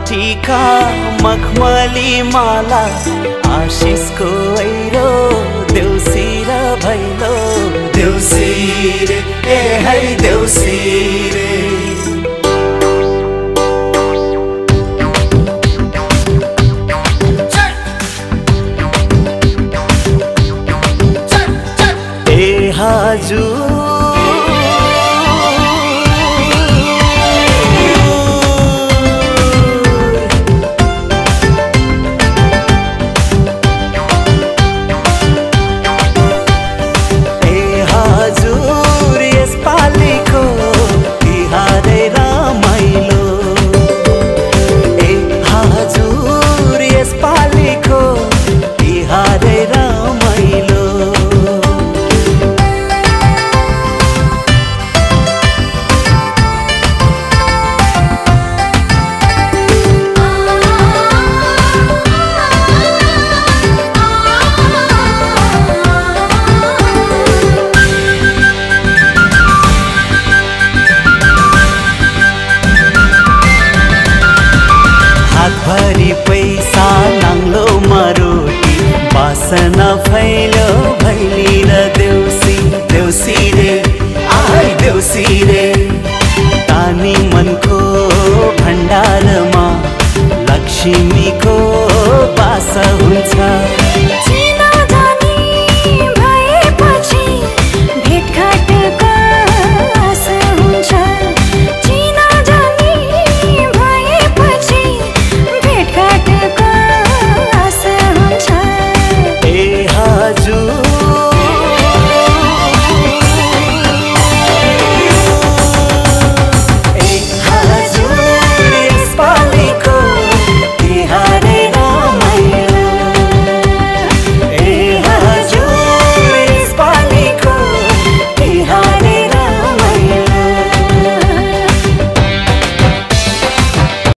टीका मखमली माला आशिषको ऐरो देउसी र भैलो देउसी रे ए है देउसी रे ए हजुर भरी पैसा नाङ्लो मरोटी बासना फैलो भैली र देउसी देउसी रे आइ देउसी रे तानी मनको भण्डारमा लक्ष्मीको बास हुन्छ